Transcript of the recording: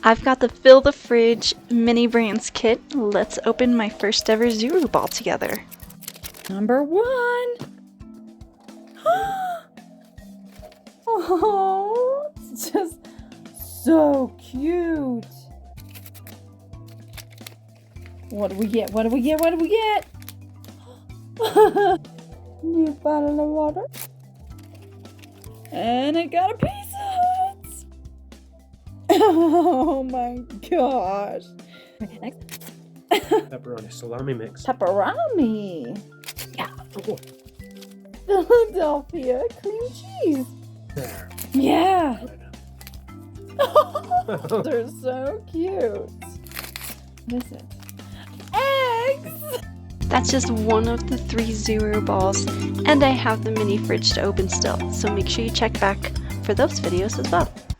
I've got the Fill the Fridge mini brands kit. Let's open my first ever Zuru ball together. Number 1. Oh, it's just so cute. What do we get? What do we get? What do we get? New bottle of water. And I got a piece of it. Oh my gosh. Okay, next. Pepperoni salami mix. Pepperoni. Yeah. Oh, Philadelphia cream cheese. there. Yeah. Right. They're so cute. What is it? Eggs. That's just one of the 3 Zuru balls, and I have the mini fridge to open still, so make sure you check back for those videos as well.